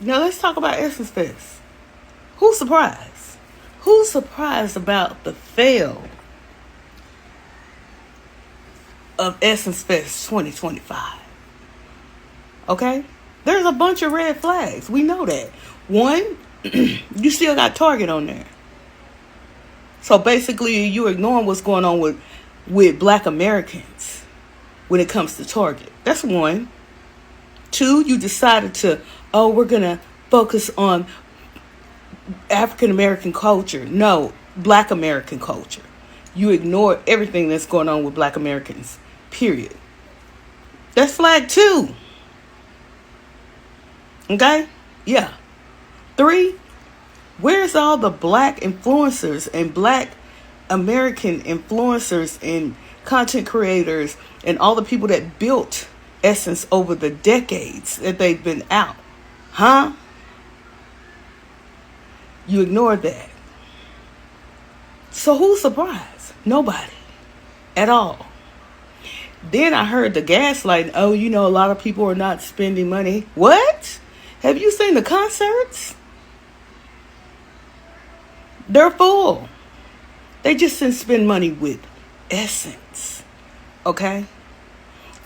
Now let's talk about Essence Fest. Who's surprised? Who's surprised about the fail of Essence Fest 2025? Okay? There's a bunch of red flags. We know that. One, you still got Target on there. So basically, you're ignoring what's going on with black Americans when it comes to Target. That's one. Two, you decided we're going to focus on African American culture. No, black American culture. You ignore everything that's going on with black Americans, period. That's flag two. Okay? Yeah. Three, where's all the black influencers and black American influencers and content creators and all the people that built Essence over the decades that they've been out? Huh? You ignored that. So who's surprised? Nobody. At all. Then I heard the gaslighting. Oh, a lot of people are not spending money. What? Have you seen the concerts? They're full. They just didn't spend money with Essence. Okay?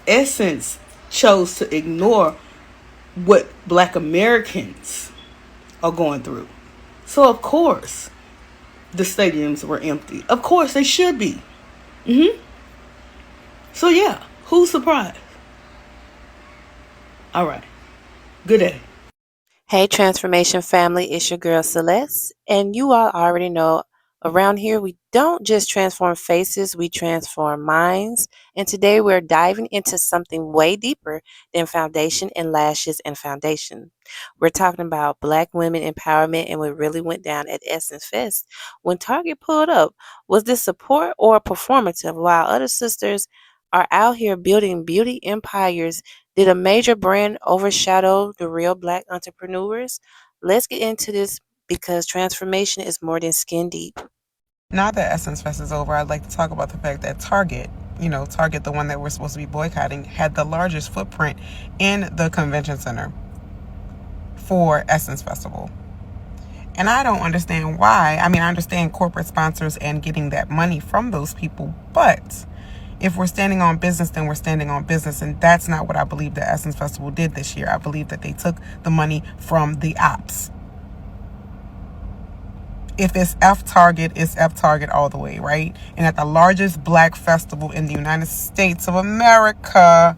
Essence chose to ignore what black Americans are going through. So, of course, the stadiums were empty. Of course, they should be. So, yeah, who's surprised? All right. Good day. Hey, Transformation family, it's your girl Celeste, and you all already know around here we don't just transform faces, we transform minds. And today we're diving into something way deeper than foundation and lashes and foundation. We're talking about Black women empowerment and what really went down at Essence Fest. When Target pulled up, was this support or performative while other sisters are out here building beauty empires? Did a major brand overshadow the real Black entrepreneurs? Let's get into this because transformation is more than skin deep. Now that Essence Fest is over, I'd like to talk about the fact that Target, Target, the one that we're supposed to be boycotting, had the largest footprint in the convention center for Essence Festival. And I don't understand why. I mean, I understand corporate sponsors and getting that money from those people, but if we're standing on business, then we're standing on business. And that's not what I believe the Essence Festival did this year. I believe that they took the money from the ops. If it's F Target, it's F Target all the way, right? And at the largest Black festival in the United States of America,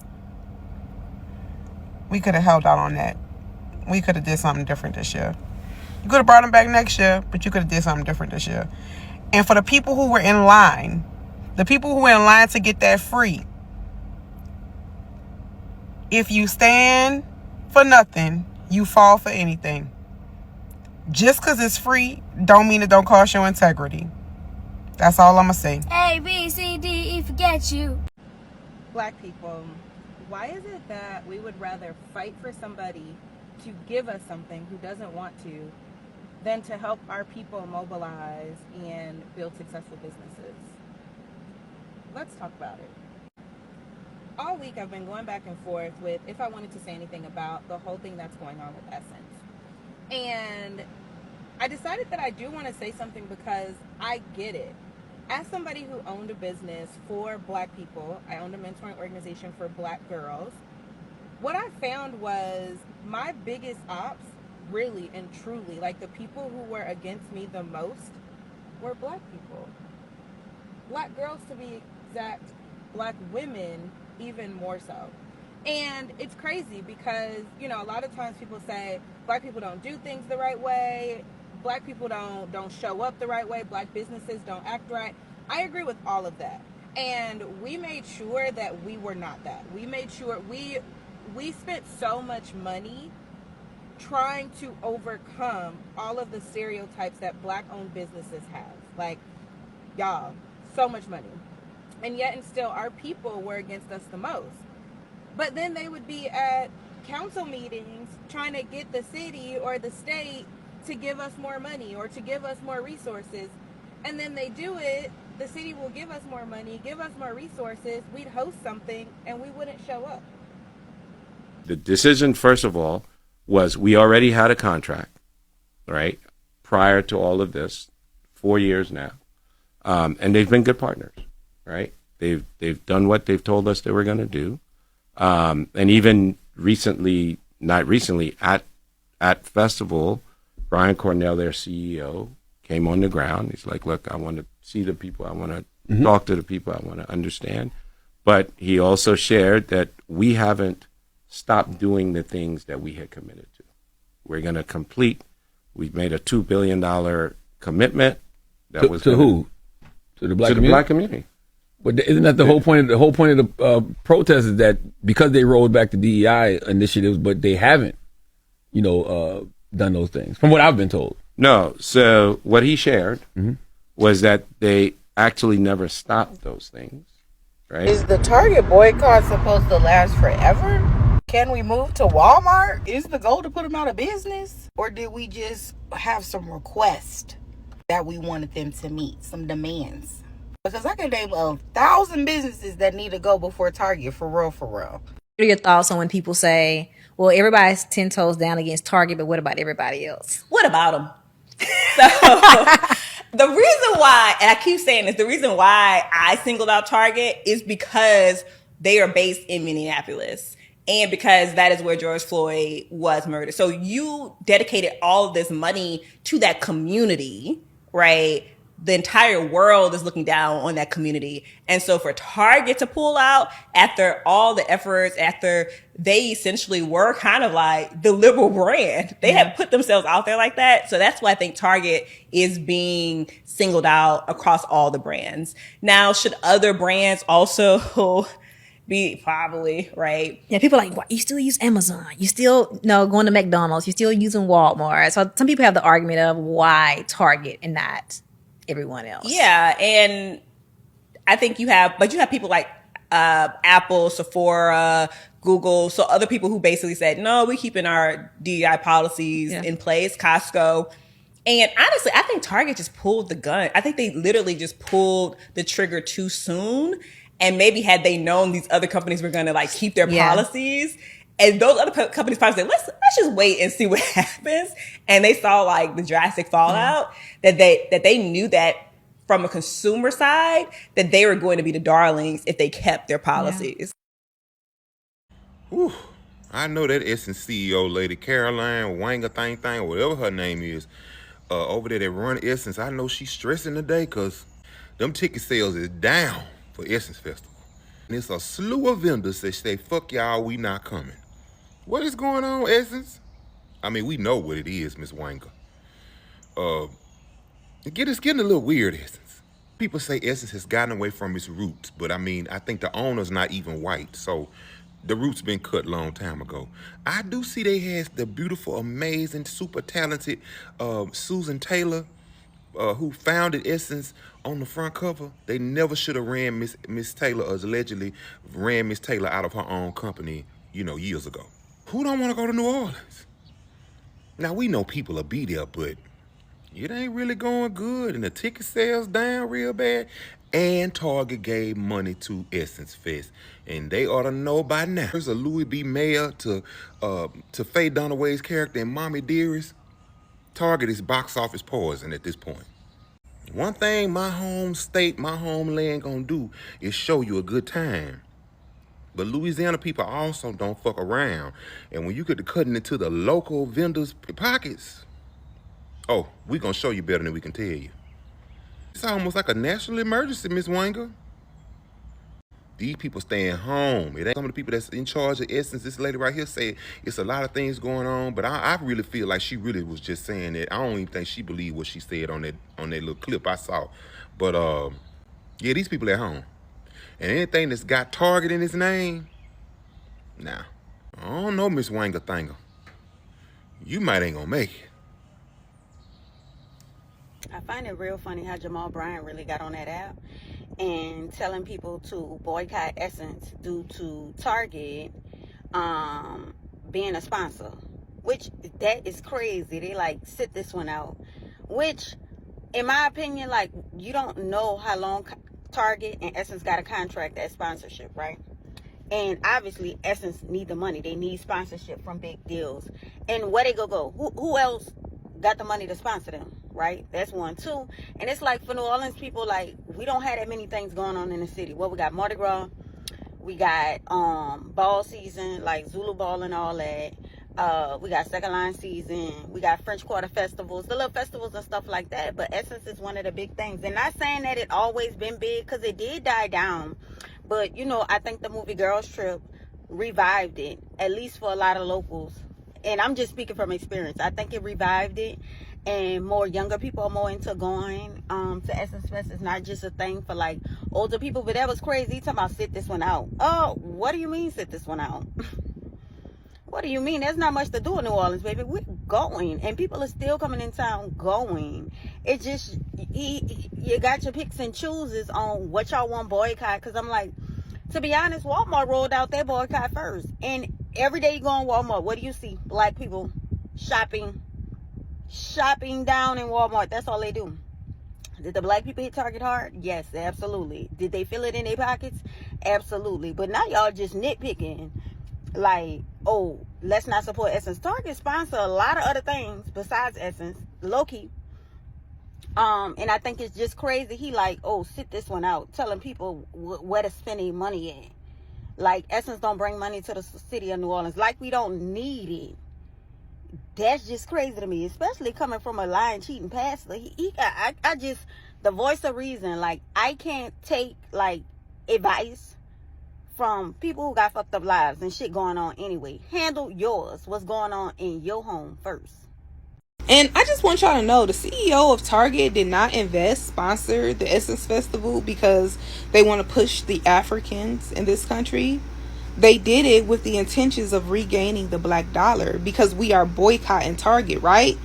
we could have held out on that. We could have did something different this year. You could have brought them back next year, but you could have did something different this year. And for the people who were in line, to get that free, if you stand for nothing, you fall for anything. Just because it's free don't mean it don't cost your integrity. That's all I'm going to say. A, B, C, D, E, forget you. Black people, why is it that we would rather fight for somebody to give us something who doesn't want to than to help our people mobilize and build successful businesses? Let's talk about it. All week I've been going back and forth with if I wanted to say anything about the whole thing that's going on with Essence. And I decided that I do want to say something because I get it. As somebody who owned a business for Black people, I owned a mentoring organization for Black girls. What I found was my biggest ops, really and truly, like the people who were against me the most, were Black people. Black girls, to be exact, Black women even more so. And it's crazy because, a lot of times people say Black people don't do things the right way, Black people don't show up the right way, Black businesses don't act right. I agree with all of that. And we made sure that we were not that. We made sure we spent so much money trying to overcome all of the stereotypes that Black-owned businesses have. Like, y'all, so much money. And yet and still our people were against us the most. But then they would be at council meetings trying to get the city or the state to give us more money or to give us more resources. And then they do it, the city will give us more money, give us more resources, we'd host something, and we wouldn't show up. The decision, first of all, was we already had a contract, right, prior to all of this, 4 years now, and they've been good partners, right? They've done what they've told us they were going to do, and even recently, not recently, at festival, Brian Cornell, their CEO, came on the ground. He's like, look, I want to see the people, I want to talk to the people, I want to understand. But he also shared that we haven't stopped doing the things that we had committed to. We're going to complete. We've made a $2 billion commitment. That was to who? To the black community. Black community. But isn't that the whole point of the protest is that because they rolled back the DEI initiatives, but they haven't, done those things, from what I've been told. No. So what he shared was that they actually never stopped those things. Right? Is the Target boycott supposed to last forever? Can we move to Walmart? Is the goal to put them out of business? Or did we just have some requests that we wanted them to meet, some demands? Because I can name 1,000 businesses that need to go before Target, for real, for real. What are your thoughts on when people say, well, everybody's 10 toes down against Target, but what about everybody else? What about them? So the reason why, and I keep saying this, the reason why I singled out Target is because they are based in Minneapolis and because that is where George Floyd was murdered. So you dedicated all of this money to that community, right? The entire world is looking down on that community. And so for Target to pull out after all the efforts, after they essentially were kind of like the liberal brand, they had put themselves out there like that. So that's why I think Target is being singled out across all the brands. Now, should other brands also be probably, right? Yeah, people are like, what? You still use Amazon. You still, going to McDonald's. You're still using Walmart. So some people have the argument of why Target and not everyone else. Yeah, and I think you have people like Apple, Sephora, Google, so other people who basically said, no, we're keeping our DEI policies in place, Costco. And honestly, I think Target just pulled the gun. I think they literally just pulled the trigger too soon. And maybe had they known these other companies were going to like keep their policies, and those other companies probably said, let's just wait and see what happens. And they saw like the drastic fallout that they knew that from a consumer side that they were going to be the darlings if they kept their policies. Whew. I know that Essence CEO lady Caroline Wanga thing, whatever her name is, over there that run Essence. I know she's stressing today because them ticket sales is down for Essence Festival. And it's a slew of vendors that say, fuck y'all, we not coming. What is going on, Essence? I mean, we know what it is, Miss Wanga. It's getting a little weird, Essence. People say Essence has gotten away from its roots, but I mean, I think the owner's not even white, so the roots been cut a long time ago. I do see they has the beautiful, amazing, super talented Susan Taylor, who founded Essence, on the front cover. They never should have ran Miss Taylor, or allegedly ran Miss Taylor out of her own company, years ago. Who don't want to go to New Orleans? Now, we know people will be there, but it ain't really going good, and the ticket sales down real bad. And Target gave money to Essence Fest, and they ought to know by now. There's a Louis B. Mayer to Faye Dunaway's character in Mommy Dearest. Target is box office poison at this point. One thing my home state, my homeland gonna do is show you a good time. But Louisiana people also don't fuck around. And when you get to cutting into the local vendors' pockets, oh, we gonna show you better than we can tell you. It's almost like a national emergency, Miss Wanga. These people staying home. It ain't some of the people that's in charge of Essence. This lady right here said it's a lot of things going on, but I really feel like she really was just saying that. I don't even think she believed what she said on that little clip I saw. But yeah, these people at home. And anything that's got Target in its name, nah. I don't know, Miss Wanga Thanger. You might ain't gonna make it. I find it real funny how Jamal Bryant really got on that app and telling people to boycott Essence due to Target being a sponsor, which that is crazy. They like sit this one out, which in my opinion, like, you don't know how long Target and Essence got a contract as sponsorship, right? And obviously, Essence need the money. They need sponsorship from big deals. And where they go? Who else got the money to sponsor them? Right? That's one. Two. And it's like for New Orleans people, like we don't have that many things going on in the city. Well, we got Mardi Gras, we got ball season, like Zulu ball and all that. We got second line season. We got French Quarter festivals, the little festivals and stuff like that. But Essence is one of the big things. And not saying that it always been big, because it did die down. But, you know, I think the movie Girls Trip revived it, at least for a lot of locals. And I'm just speaking from experience. I think it revived it. And more younger people are more into going to Essence Fest. It's not just a thing for, like, older people. But that was crazy. He talking about sit this one out. Oh, what do you mean sit this one out? What do you mean? There's not much to do in New Orleans, baby. We're going. And people are still coming in town going. It just, you got your picks and chooses on what y'all want boycott. Because I'm like, to be honest, Walmart rolled out their boycott first. And every day you go on Walmart, what do you see? Black people shopping down in Walmart. That's all they do. Did the black people hit Target hard? Yes, absolutely. Did they feel it in their pockets? Absolutely. But now y'all just nitpicking. Like, oh, let's not support Essence. Target sponsor a lot of other things besides Essence, low-key. And I think it's just crazy. He like, oh, sit this one out, telling people where to spend their money at. Like, Essence don't bring money to the city of New Orleans. Like, we don't need it. That's just crazy to me, especially coming from a lying, cheating pastor. I just, the voice of reason. Like, I can't take, like, advice from people who got fucked up lives and shit going on anyway. Handle yours. What's going on in your home first. And I just want y'all to know, the CEO of Target did not sponsor the Essence Festival because they want to push the Africans in this country. They did it with the intentions of regaining the black dollar, because we are boycotting Target, right?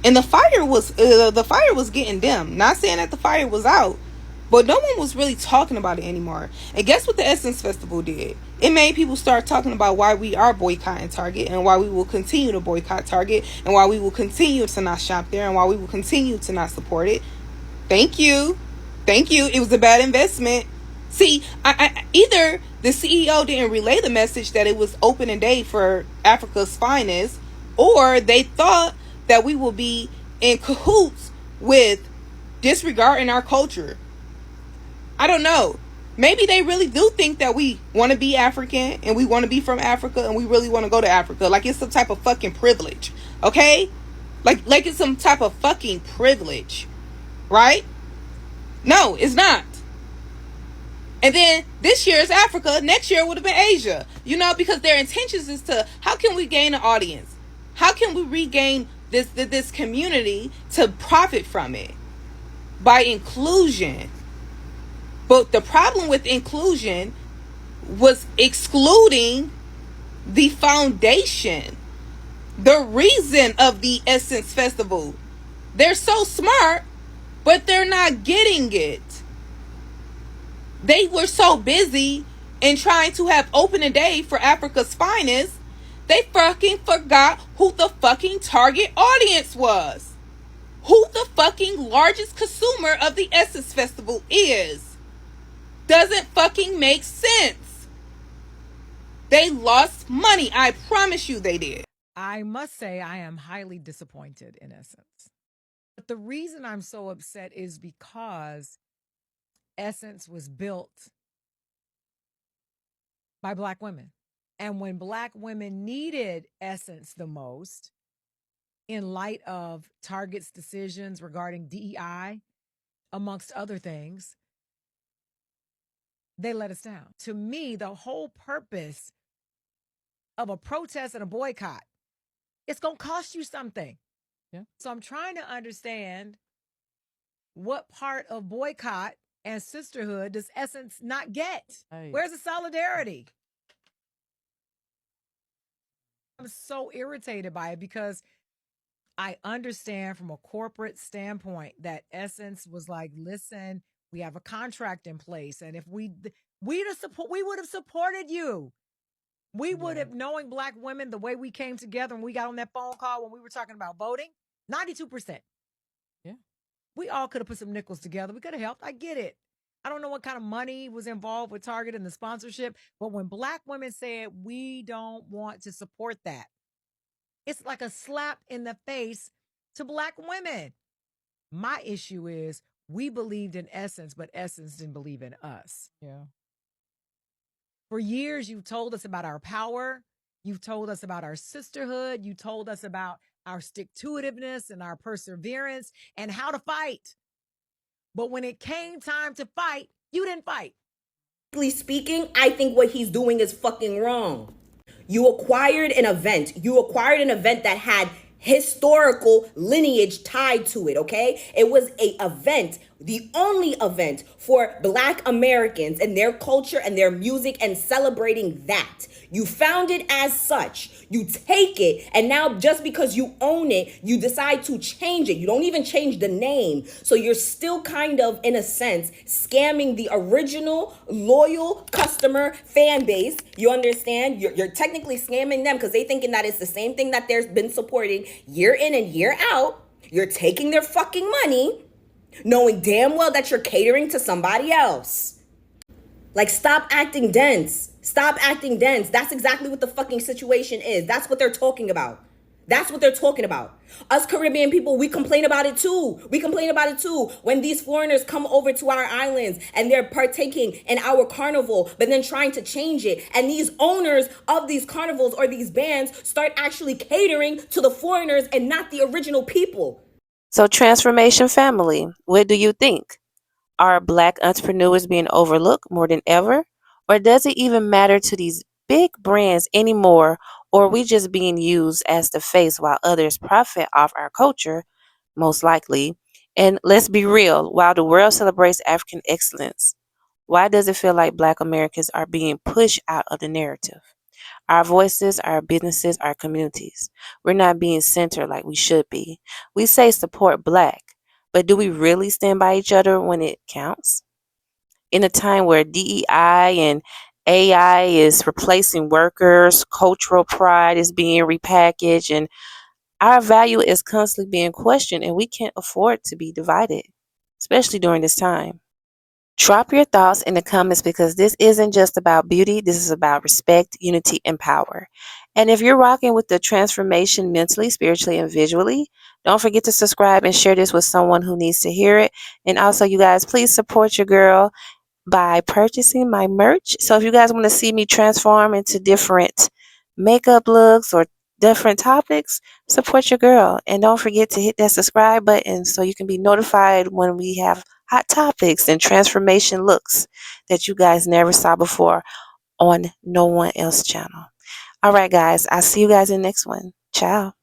And the fire was getting dim. Not saying that the fire was out, but no one was really talking about it anymore. And guess what the Essence Festival did? It made people start talking about why we are boycotting Target, and why we will continue to boycott Target, and why we will continue to not shop there, and why we will continue to not support it. Thank you. It was a bad investment. See, I either the CEO didn't relay the message that it was opening day for Africa's finest, or they thought that we will be in cahoots with disregarding our culture. I don't know. Maybe they really do think that we want to be African, and we want to be from Africa, and we really want to go to Africa. Like it's some type of fucking privilege. Okay? Like it's some type of fucking privilege. Right? No, it's not. And then this year is Africa. Next year would have been Asia. You know, because their intentions is to, how can we gain an audience? How can we regain this community to profit from it? By inclusion. But the problem with inclusion was excluding the foundation, the reason of the Essence Festival. They're so smart, but they're not getting it. They were so busy in trying to have opening day for Africa's finest, they fucking forgot who the fucking target audience was. Who the fucking largest consumer of the Essence Festival is. Doesn't fucking make sense. They lost money. I promise you they did. I must say I am highly disappointed in Essence. But the reason I'm so upset is because Essence was built by Black women. And when Black women needed Essence the most, in light of Target's decisions regarding DEI, amongst other things, they let us down. To me, the whole purpose of a protest and a boycott, it's going to cost you something. Yeah. So I'm trying to understand what part of boycott and sisterhood does Essence not get? Hey. Where's the solidarity? I'm so irritated by it because I understand from a corporate standpoint that Essence was like, listen, we have a contract in place. And if we would have supported you. We would have, knowing Black women, the way we came together when we got on that phone call when we were talking about voting, 92%. Yeah. We all could have put some nickels together. We could have helped. I get it. I don't know what kind of money was involved with Target and the sponsorship, but when Black women said we don't want to support that, it's like a slap in the face to Black women. My issue is we believed in Essence, but Essence didn't believe in us. Yeah. For years, you've told us about our power. You've told us about our sisterhood. You told us about our stick-to-itiveness and our perseverance and how to fight. But when it came time to fight, you didn't fight. Speaking, I think what he's doing is fucking wrong. You acquired an event. You acquired an event that had historical lineage tied to it, okay? It was a event, the only event for Black Americans and their culture and their music and celebrating that. You found it as such. You take it, and now just because you own it, you decide to change it. You don't even change the name. So you're still kind of, in a sense, scamming the original loyal customer fan base. You understand? You're technically scamming them because they thinking that it's the same thing that they've been supporting year in and year out. You're taking their fucking money, knowing damn well that you're catering to somebody else. Like, stop acting dense. Stop acting dense. That's exactly what the fucking situation is. That's what they're talking about. That's what they're talking about. Us Caribbean people, we complain about it too. We complain about it too. When these foreigners come over to our islands and they're partaking in our carnival, but then trying to change it. And these owners of these carnivals or these bands start actually catering to the foreigners and not the original people. So, Transformation family, what do you think? Are Black entrepreneurs being overlooked more than ever? Or does it even matter to these big brands anymore? Or are we just being used as the face while others profit off our culture, most likely? And let's be real, while the world celebrates African excellence, why does it feel like Black Americans are being pushed out of the narrative? Our voices, our businesses, our communities. We're not being centered like we should be. We say support Black, but do we really stand by each other when it counts? In a time where DEI and AI is replacing workers, cultural pride is being repackaged, and our value is constantly being questioned, and we can't afford to be divided, especially during this time. Drop your thoughts in the comments because this isn't just about beauty. This is about respect, unity, and power. And if you're rocking with the transformation mentally, spiritually, and visually, don't forget to subscribe and share this with someone who needs to hear it. And also, you guys, please support your girl by purchasing my merch. So if you guys want to see me transform into different makeup looks or different topics, support your girl. And don't forget to hit that subscribe button so you can be notified when we have hot topics and transformation looks that you guys never saw before on no one else channel. All right, guys, I'll see you guys in the next one. Ciao.